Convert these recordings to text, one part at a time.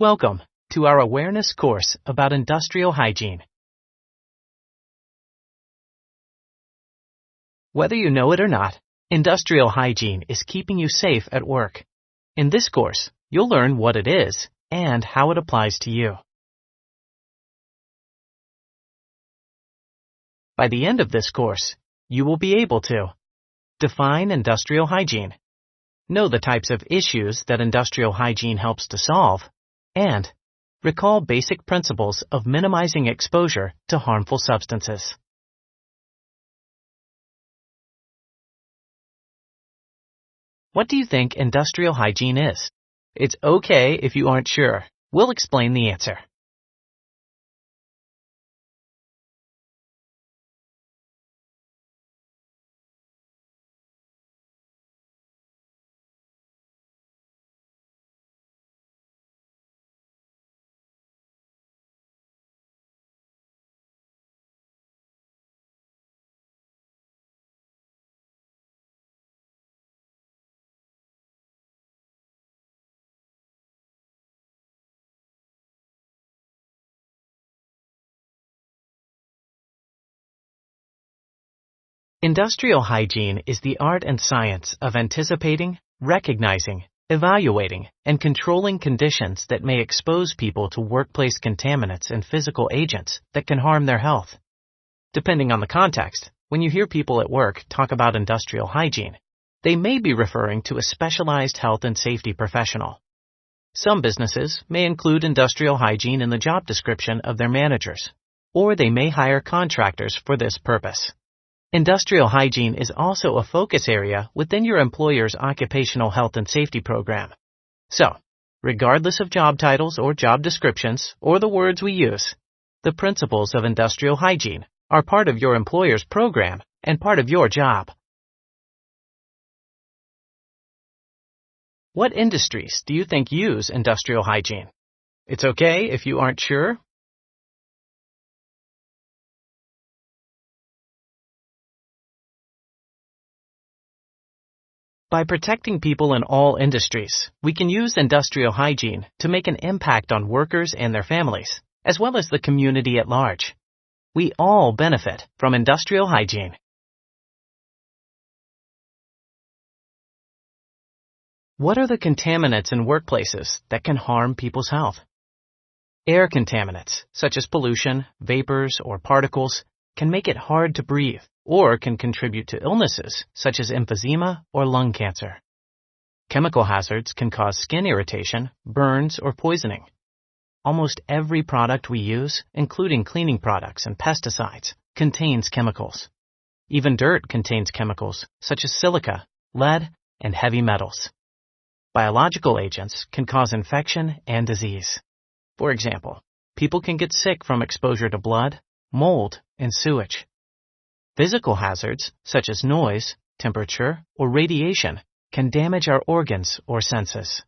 Welcome to our awareness course about industrial hygiene. Whether you know it or not, industrial hygiene is keeping you safe at work. In this course, you'll learn what it is and how it applies to you. By the end of this course, you will be able to define industrial hygiene, know the types of issues that industrial hygiene helps to solve, and recall basic principles of minimizing exposure to harmful substances. What do you think industrial hygiene is? It's okay if you aren't sure. We'll explain the answer. Industrial hygiene is the art and science of anticipating, recognizing, evaluating, and controlling conditions that may expose people to workplace contaminants and physical agents that can harm their health. Depending on the context, when you hear people at work talk about industrial hygiene, they may be referring to a specialized health and safety professional. Some businesses may include industrial hygiene in the job description of their managers, or they may hire contractors for this purpose. Industrial hygiene is also a focus area within your employer's occupational health and safety program. So, regardless of job titles or job descriptions or the words we use, the principles of industrial hygiene are part of your employer's program and part of your job. What industries do you think use industrial hygiene? It's okay if you aren't sure. By protecting people in all industries, we can use industrial hygiene to make an impact on workers and their families, as well as the community at large. We all benefit from industrial hygiene. What are the contaminants in workplaces that can harm people's health? Air contaminants, such as pollution, vapors, or particles, can make it hard to breathe or can contribute to illnesses such as emphysema or lung cancer. Chemical hazards can cause skin irritation, burns, or poisoning. Almost every product we use, including cleaning products and pesticides, contains chemicals. Even dirt contains chemicals such as silica, lead, and heavy metals. Biological agents can cause infection and disease. For example, people can get sick from exposure to blood, mold, and sewage. Physical hazards, such as noise, temperature, or radiation, can damage our organs or senses.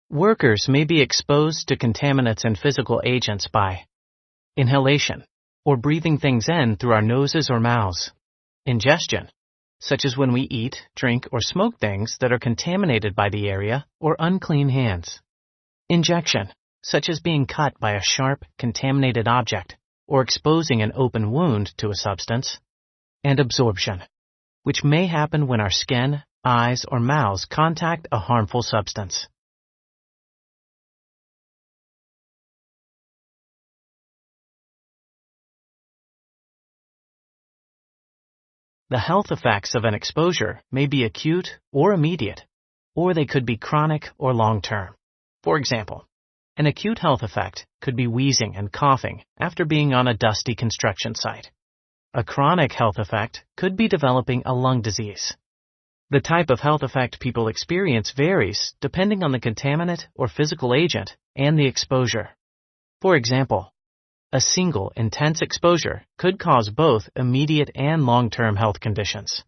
Workers may be exposed to contaminants and physical agents by inhalation, or breathing things in through our noses or mouths. Ingestion, such as when we eat, drink, or smoke things that are contaminated by the area or unclean hands. Injection, such as being cut by a sharp, contaminated object or exposing an open wound to a substance. And absorption, which may happen when our skin, eyes, or mouths contact a harmful substance. The health effects of an exposure may be acute or immediate, or they could be chronic or long-term. For example, an acute health effect could be wheezing and coughing after being on a dusty construction site. A chronic health effect could be developing a lung disease. The type of health effect people experience varies depending on the contaminant or physical agent and the exposure. For example, a single intense exposure could cause both immediate and long-term health conditions.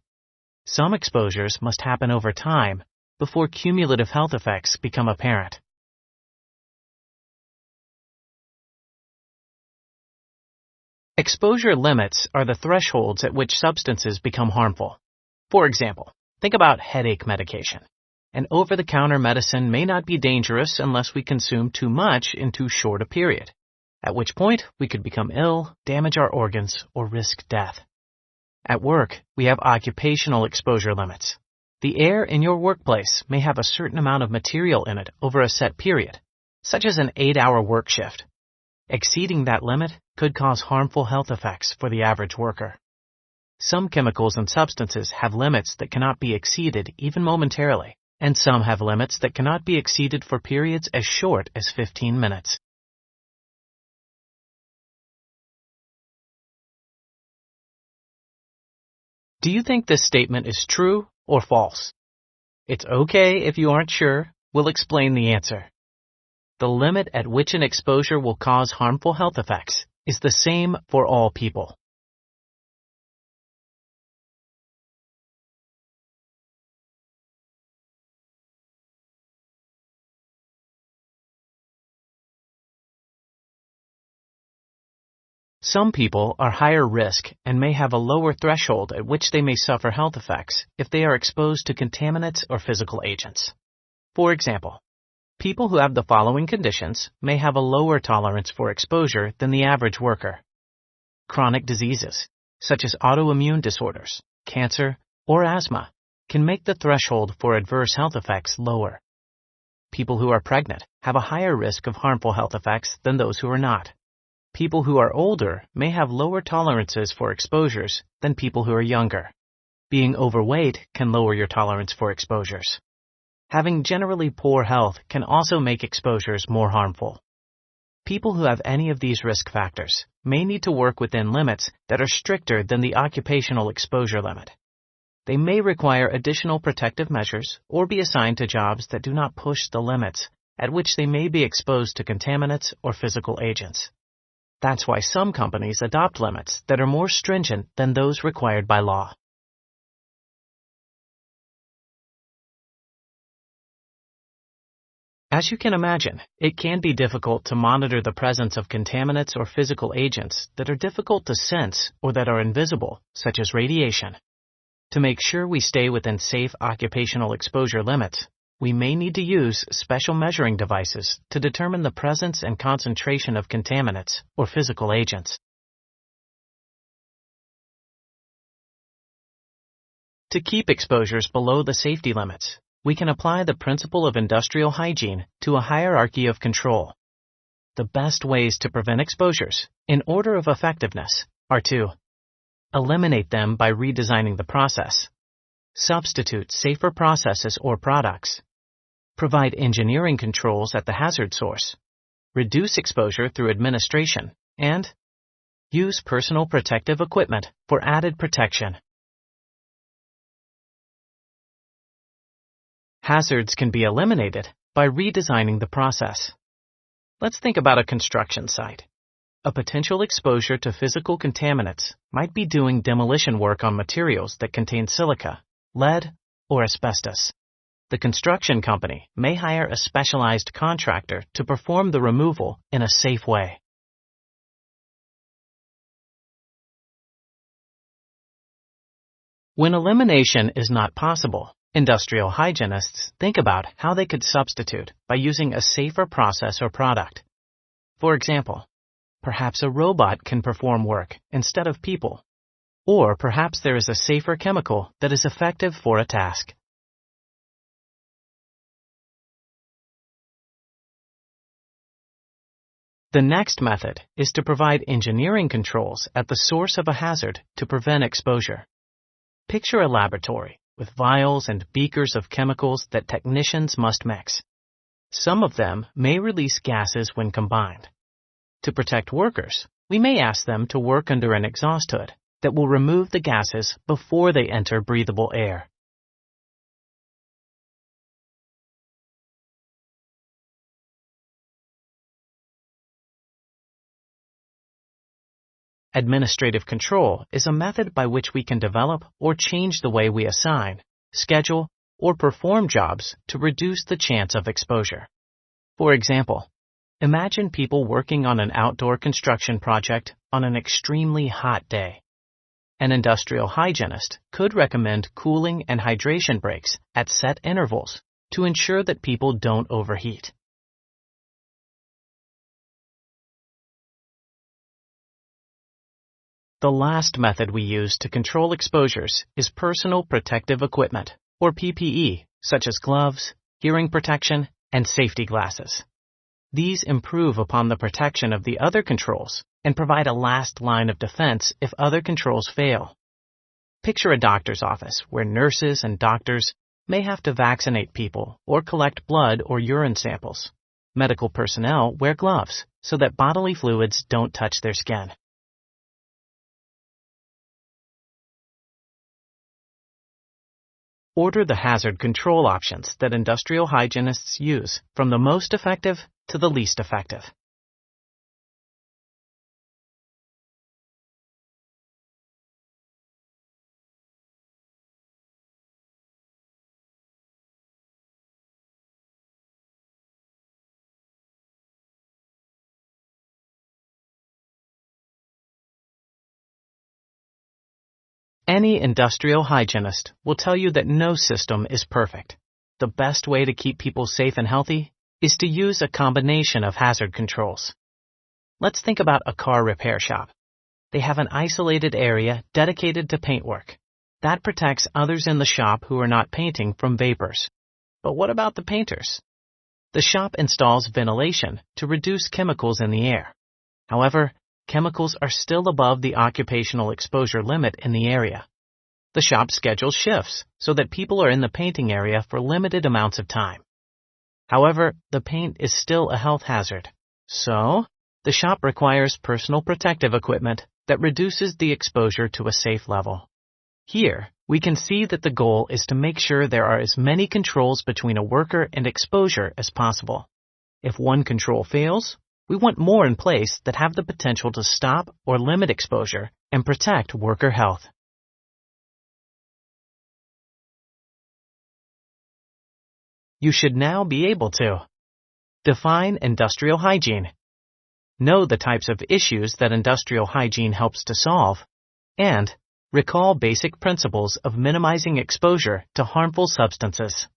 Some exposures must happen over time before cumulative health effects become apparent. Exposure limits are the thresholds at which substances become harmful. For example, Think about headache medication. An over-the-counter medicine may not be dangerous unless we consume too much in too short a period, at which point we could become ill, damage our organs, or risk death. At work, we have occupational exposure limits. The air in your workplace may have a certain amount of material in it over a set period, such as an 8-hour work shift. Exceeding that limit could cause harmful health effects for the average worker. Some chemicals and substances have limits that cannot be exceeded even momentarily, and some have limits that cannot be exceeded for periods as short as 15 minutes. Do you think this statement is true or false? It's okay if you aren't sure. We'll explain the answer. The limit at which an exposure will cause harmful health effects is the same for all people. Some people are higher risk and may have a lower threshold at which they may suffer health effects if they are exposed to contaminants or physical agents. For example, people who have the following conditions may have a lower tolerance for exposure than the average worker. Chronic diseases, such as autoimmune disorders, cancer, or asthma, can make the threshold for adverse health effects lower. People who are pregnant have a higher risk of harmful health effects than those who are not. People who are older may have lower tolerances for exposures than people who are younger. Being overweight can lower your tolerance for exposures. Having generally poor health can also make exposures more harmful. People who have any of these risk factors may need to work within limits that are stricter than the occupational exposure limit. They may require additional protective measures or be assigned to jobs that do not push the limits at which they may be exposed to contaminants or physical agents. That's why some companies adopt limits that are more stringent than those required by law. As you can imagine, it can be difficult to monitor the presence of contaminants or physical agents that are difficult to sense or that are invisible, such as radiation. To make sure we stay within safe occupational exposure limits, we may need to use special measuring devices to determine the presence and concentration of contaminants or physical agents. To keep exposures below the safety limits, we can apply the principle of industrial hygiene to a hierarchy of control. The best ways to prevent exposures, in order of effectiveness, are to eliminate them by redesigning the process, substitute safer processes or products, provide engineering controls at the hazard source, reduce exposure through administration, and use personal protective equipment for added protection. Hazards can be eliminated by redesigning the process. Let's think about a construction site. A potential exposure to physical contaminants might be doing demolition work on materials that contain silica, lead, or asbestos. The construction company may hire a specialized contractor to perform the removal in a safe way. When elimination is not possible, industrial hygienists think about how they could substitute by using a safer process or product. For example, perhaps a robot can perform work instead of people, or perhaps there is a safer chemical that is effective for a task. The next method is to provide engineering controls at the source of a hazard to prevent exposure. Picture a laboratory with vials and beakers of chemicals that technicians must mix. Some of them may release gases when combined. To protect workers, we may ask them to work under an exhaust hood that will remove the gases before they enter breathable air. Administrative control is a method by which we can develop or change the way we assign, schedule, or perform jobs to reduce the chance of exposure. For example, imagine people working on an outdoor construction project on an extremely hot day. An industrial hygienist could recommend cooling and hydration breaks at set intervals to ensure that people don't overheat. The last method we use to control exposures is personal protective equipment, or PPE, such as gloves, hearing protection, and safety glasses. These improve upon the protection of the other controls and provide a last line of defense if other controls fail. Picture a doctor's office where nurses and doctors may have to vaccinate people or collect blood or urine samples. Medical personnel wear gloves so that bodily fluids don't touch their skin. Order the hazard control options that industrial hygienists use from the most effective to the least effective. Any industrial hygienist will tell you that no system is perfect. The best way to keep people safe and healthy is to use a combination of hazard controls. Let's think about a car repair shop. They have an isolated area dedicated to paintwork. That protects others in the shop who are not painting from vapors. But what about the painters? The shop installs ventilation to reduce chemicals in the air. However, chemicals are still above the occupational exposure limit in the area. The shop schedules shifts so that people are in the painting area for limited amounts of time. However, the paint is still a health hazard. So, the shop requires personal protective equipment that reduces the exposure to a safe level. Here, we can see that the goal is to make sure there are as many controls between a worker and exposure as possible. If one control fails, we want more in place that have the potential to stop or limit exposure and protect worker health. You should now be able to define industrial hygiene, know the types of issues that industrial hygiene helps to solve, and recall basic principles of minimizing exposure to harmful substances.